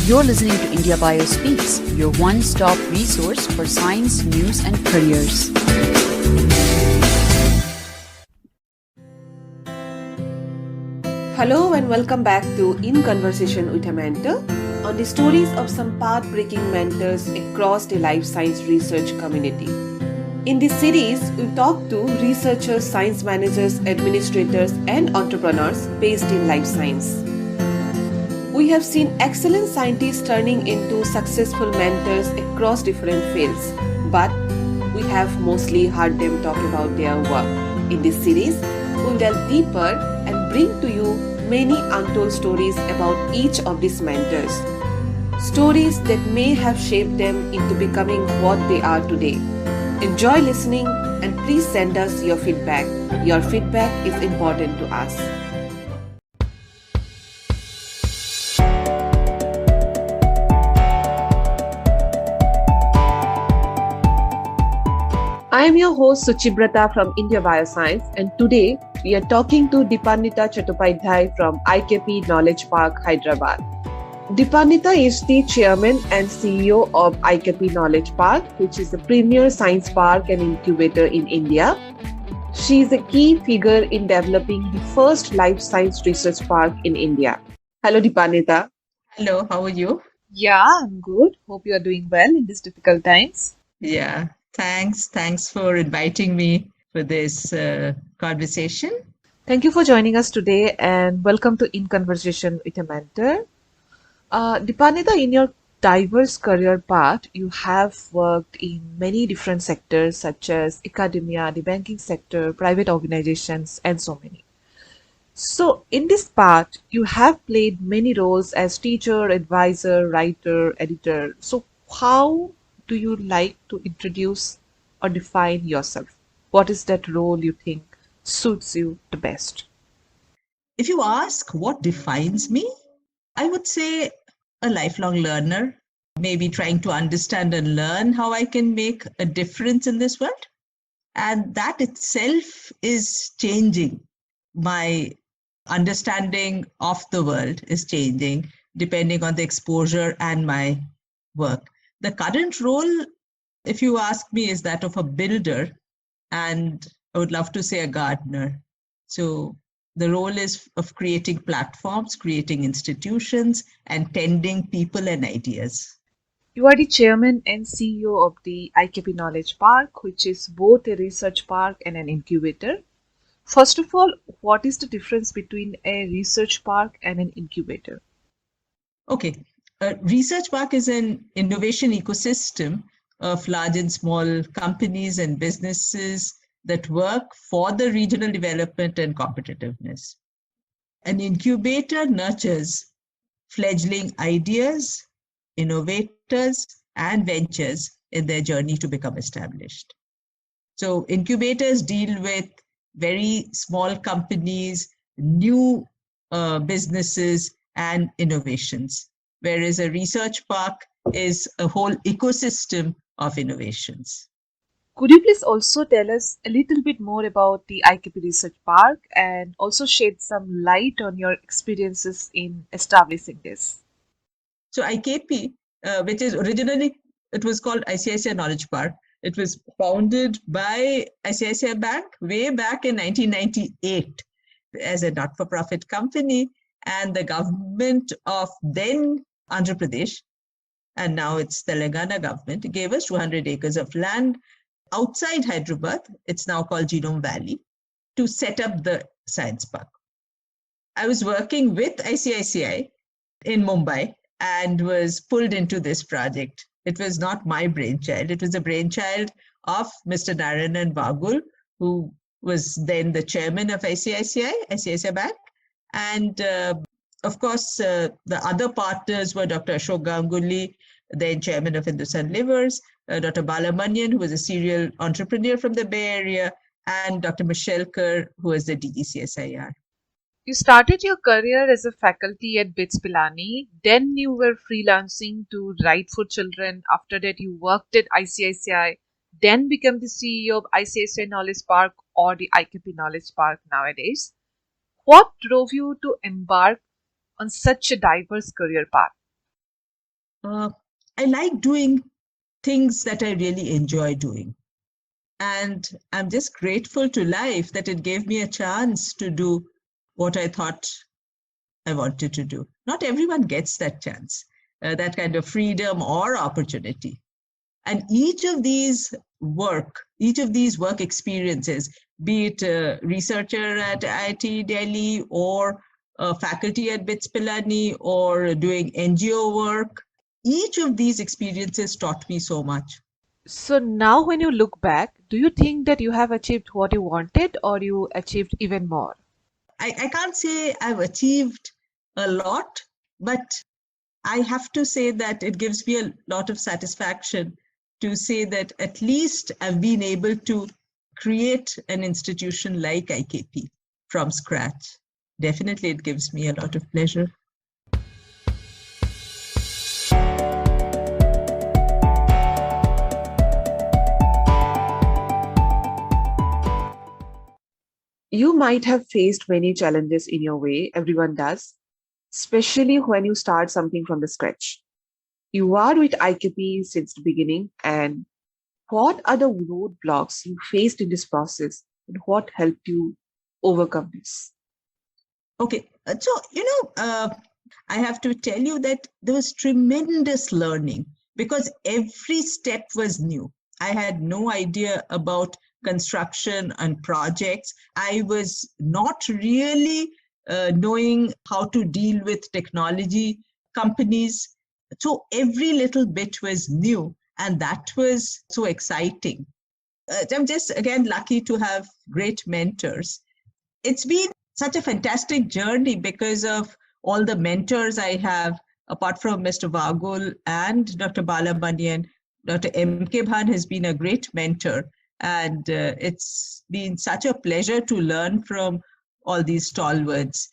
You're listening to India Bio Speaks, your one-stop resource for science, news, and careers. Hello and welcome back to In Conversation with a Mentor on the stories of some path-breaking mentors across the life science research community. In this series, we talk to researchers, science managers, administrators, and entrepreneurs based in life science. We have seen excellent scientists turning into successful mentors across different fields, but we have mostly heard them talk about their work. In this series, we will delve deeper and bring to you many untold stories about each of these mentors. Stories that may have shaped them into becoming what they are today. Enjoy listening and please send us your feedback. Your feedback is important to us. I am your host Suchibrata from India Bioscience, and today we are talking to Deepanwita Chattopadhyay from IKP Knowledge Park, Hyderabad. Deepanwita is the chairman and CEO of IKP Knowledge Park, which is the premier science park and incubator in India. She is a key figure in developing the first life science research park in India. Hello, Deepanwita. Hello, how are you? Yeah, I'm good. Hope you are doing well in these difficult times. Yeah, thanks. Thanks for inviting me for this conversation. Thank you for joining us today and welcome to In Conversation with a Mentor. Deepanwita, in your diverse career path, you have worked in many different sectors such as academia, the banking sector, private organizations, and so many. So, in this path, you have played many roles as teacher, advisor, writer, editor. So, how do you like to introduce or define yourself? What is that role you think suits you the best? If you ask what defines me, I would say a lifelong learner, maybe trying to understand and learn how I can make a difference in this world. And that itself is changing. My understanding of the world is changing depending on the exposure and my work. The current role, if you ask me, is that of a builder, and I would love to say a gardener. So the role is of creating platforms, creating institutions, and tending people and ideas. You are the chairman and CEO of the IKP Knowledge Park, which is both a research park and an incubator. First of all, what is the difference between a research park and an incubator? Okay, a research park is an innovation ecosystem of large and small companies and businesses that work for the regional development and competitiveness. An incubator nurtures fledgling ideas, innovators, and ventures in their journey to become established. So incubators deal with very small companies, new businesses, and innovations, whereas a research park is a whole ecosystem of innovations. Could you please also tell us a little bit more about the IKP Research Park and also shed some light on your experiences in establishing this? So IKP, which is originally, it was called ICICI Knowledge Park. It was founded by ICICI Bank way back in 1998 as a not-for-profit company, and the government of then Andhra Pradesh, and now it's Telangana government, gave us 200 acres of land outside Hyderabad. It's now called Genome Valley, to set up the science park. I was working with ICICI in Mumbai and was pulled into this project. It was not my brainchild. It was a brainchild of Mr. Narayanan Bagul, who was then the chairman of ICICI Bank. And of course, the other partners were Dr. Ashok Ganguly, then chairman of Hindustan Livers, Dr. Balamanyan, who was a serial entrepreneur from the Bay Area, and Dr. Michelle Kerr, who was the DECSIR. You started your career as a faculty at BITS Pilani, then you were freelancing to write for children. After that, you worked at ICICI, then became the CEO of ICICI Knowledge Park or the IKP Knowledge Park nowadays. What drove you to embark on such a diverse career path? I like doing things that I really enjoy doing. And I'm just grateful to life that it gave me a chance to do what I thought I wanted to do. Not everyone gets that chance, that kind of freedom or opportunity. And each of these work experiences, be it a researcher at IIT Delhi or a faculty at BITS Pilani or doing NGO work, each of these experiences taught me so much. So now when you look back, do you think that you have achieved what you wanted or you achieved even more? I can't say I've achieved a lot, but I have to say that it gives me a lot of satisfaction to say that at least I've been able to create an institution like IKP from scratch. Definitely, it gives me a lot of pleasure. You might have faced many challenges in your way, everyone does, especially when you start something from the scratch. You are with IKP since the beginning, and what are the roadblocks you faced in this process and what helped you overcome this? Okay, so, I have to tell you that there was tremendous learning because every step was new. I had no idea about construction and projects. I was not really knowing how to deal with technology companies. So every little bit was new, and that was so exciting. I'm just, again, lucky to have great mentors. It's been such a fantastic journey because of all the mentors I have, apart from Mr. Vagul and Dr. Balamanian. Dr. M.K. Bhan has been a great mentor, and it's been such a pleasure to learn from all these stalwarts.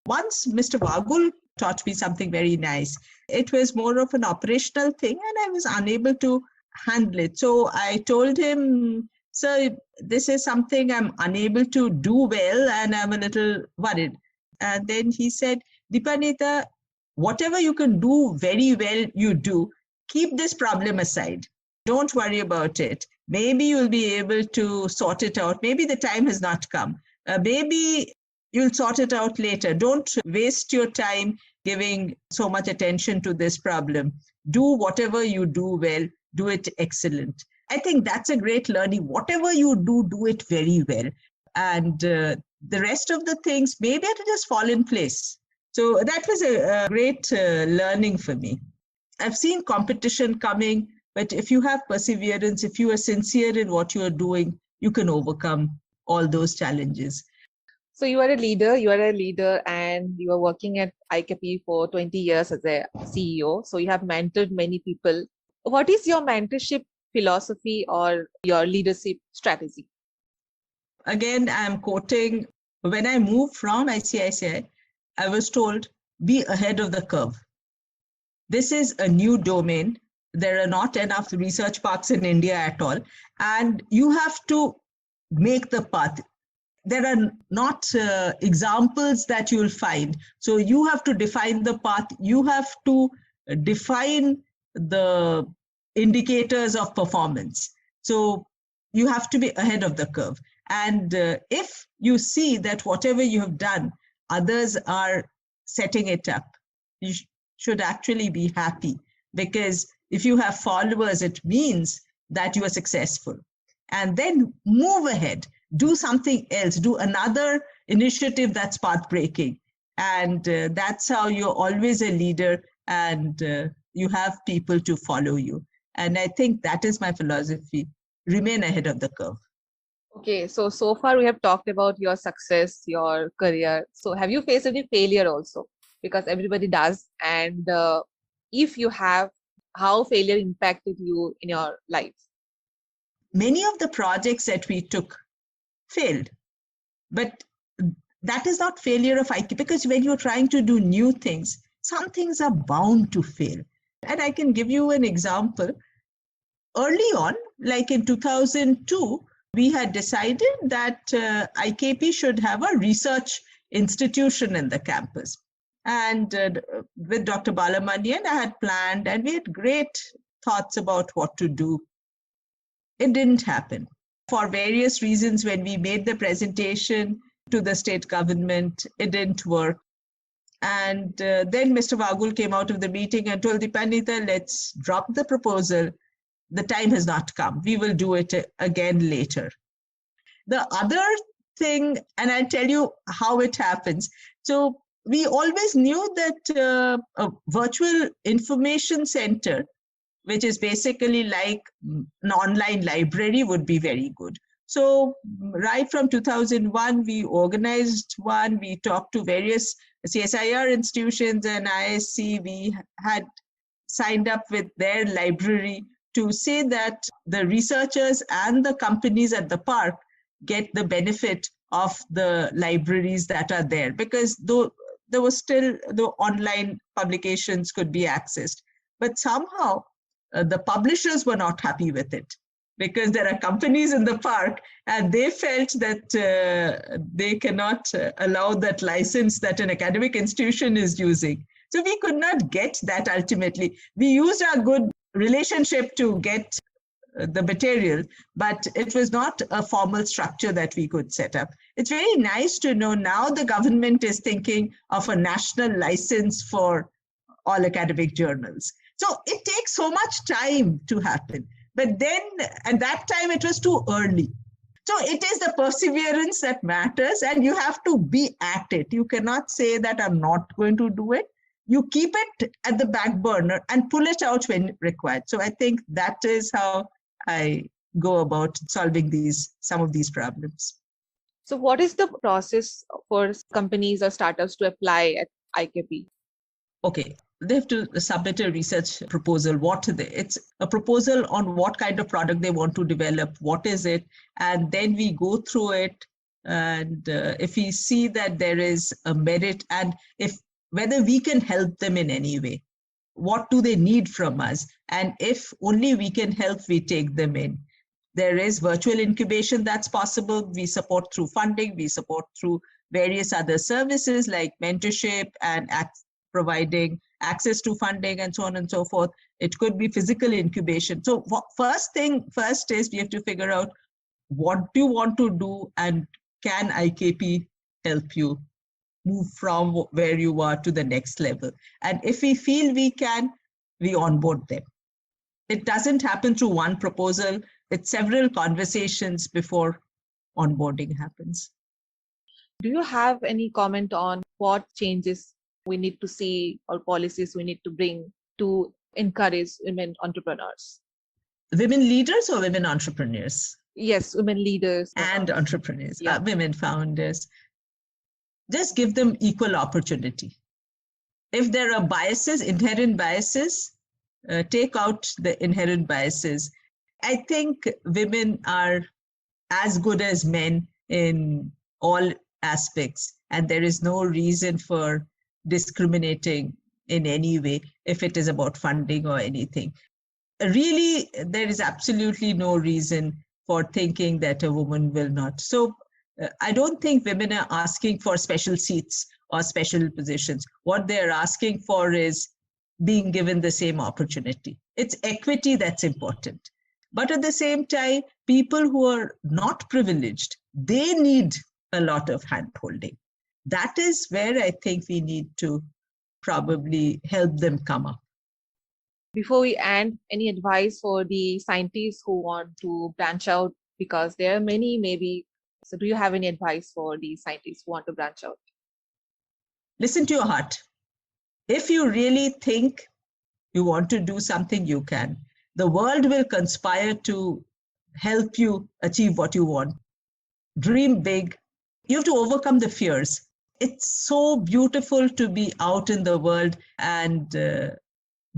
Once Mr. Vagul taught me something very nice. It was more of an operational thing, and I was unable to handle it. So I told him, "Sir, this is something I'm unable to do well, and I'm a little worried." And then he said, "Deepanwita, whatever you can do very well, you do. Keep this problem aside. Don't worry about it. Maybe you'll be able to sort it out. Maybe the time has not come. Maybe you'll sort it out later. Don't waste your time giving so much attention to this problem. Do whatever you do well, do it excellent." I think that's a great learning. Whatever you do, do it very well. And the rest of the things, maybe it'll just fall in place. So that was a great learning for me. I've seen competition coming, but if you have perseverance, if you are sincere in what you are doing, you can overcome all those challenges. So you are a leader and you are working at IKP for 20 years as a CEO. So you have mentored many people. What is your mentorship philosophy or your leadership strategy? Again, I'm quoting, when I moved from ICICI, I was told, be ahead of the curve. This is a new domain. There are not enough research parks in India at all. And you have to make the path. There are not examples that you'll find. So you have to define the path. You have to define the indicators of performance. So you have to be ahead of the curve. And if you see that whatever you have done, others are setting it up, you should actually be happy, because if you have followers, it means that you are successful. And then move ahead, do something else, do another initiative that's path breaking. And that's how you're always a leader, and you have people to follow you. And I think that is my philosophy. Remain ahead of the curve. Okay, so far we have talked about your success, your career. So have you faced any failure also? Because everybody does. And if you have, how failure impacted you in your life? Many of the projects that we took failed, but that is not failure of IQ, because when you're trying to do new things, some things are bound to fail. And I can give you an example. Early on, like in 2002, we had decided that IKP should have a research institution in the campus. And with Dr. Balamanian, I had planned, and we had great thoughts about what to do. It didn't happen. For various reasons, when we made the presentation to the state government, it didn't work. And then Mr. Vagul came out of the meeting and told Deepanwita, let's drop the proposal. The time has not come. We will do it again later. The other thing, and I'll tell you how it happens. So we always knew that a virtual information center, which is basically like an online library, would be very good. So right from 2001, we organized one. We talked to various CSIR institutions and ISC. We had signed up with their library to say that the researchers and the companies at the park get the benefit of the libraries that are there, because though there was still the online publications could be accessed, but somehow the publishers were not happy with it, because there are companies in the park and they felt that they cannot allow that license that an academic institution is using. So we could not get that ultimately. We used our good relationship to get the material, but it was not a formal structure that we could set up. It's very nice to know now the government is thinking of a national license for all academic journals. So it takes so much time to happen. But then at that time, it was too early. So it is the perseverance that matters, and you have to be at it. You cannot say that I'm not going to do it. You keep it at the back burner and pull it out when required. So I think that is how I go about solving some of these problems. So what is the process for companies or startups to apply at IKP? Okay, they have to submit a research proposal. It's a proposal on what kind of product they want to develop, what is it, and then we go through it. And if we see that there is a merit, and whether we can help them in any way, what do they need from us? And if only we can help, we take them in. There is virtual incubation that's possible. We support through funding. We support through various other services like mentorship and providing access to funding and so on and so forth. It could be physical incubation. So first is we have to figure out what do you want to do, and can IKP help you move from where you are to the next level. And if we feel we can, we onboard them. It doesn't happen through one proposal. It's several conversations before onboarding happens. Do you have any comment on what changes we need to see or policies we need to bring to encourage women entrepreneurs? Women leaders or women entrepreneurs? Yes, women leaders. And entrepreneurs, yeah. Women founders. Just give them equal opportunity. If there are biases, inherent biases, take out the inherent biases. I think women are as good as men in all aspects, and there is no reason for discriminating in any way if it is about funding or anything. Really, there is absolutely no reason for thinking that a woman will not. So I don't think women are asking for special seats or special positions. What they're asking for is being given the same opportunity. It's equity that's important. But at the same time, people who are not privileged, they need a lot of hand-holding. That is where I think we need to probably help them come up. Before we end, any advice for the scientists who want to branch out? Because there are many, maybe. So do you have any advice for the scientists who want to branch out? Listen to your heart. If you really think you want to do something, you can. The world will conspire to help you achieve what you want. Dream big. You have to overcome the fears. It's so beautiful to be out in the world and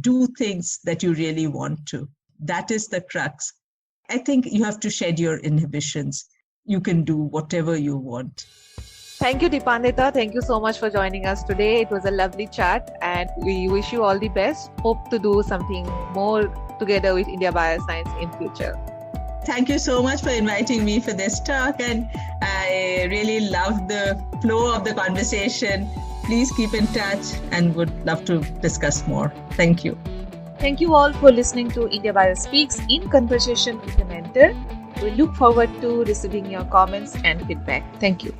do things that you really want to. That is the crux. I think you have to shed your inhibitions. You can do whatever you want. Thank you, Deepanwita. Thank you so much for joining us today. It was a lovely chat, and we wish you all the best. Hope to do something more together with India Bioscience in future. Thank you so much for inviting me for this talk, and I really loved the flow of the conversation. Please keep in touch and would love to discuss more. Thank you. Thank you all for listening to India Bio Speaks in Conversation with a Mentor. We look forward to receiving your comments and feedback. Thank you.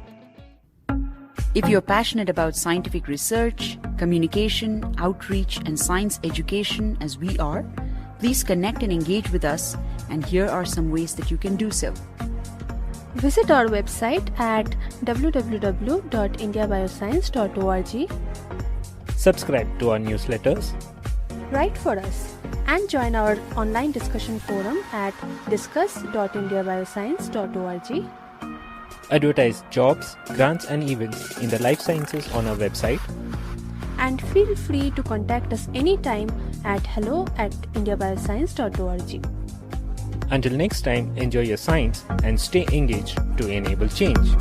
If you're passionate about scientific research, communication, outreach, and science education as we are, please connect and engage with us, and here are some ways that you can do so. Visit our website at www.indiabioscience.org. Subscribe to our newsletters. Write for us and join our online discussion forum at discuss.indiabioscience.org. Advertise jobs, grants and events in the life sciences on our website. And feel free to contact us anytime at hello@indiabioscience.org. Until next time, enjoy your science and stay engaged to enable change.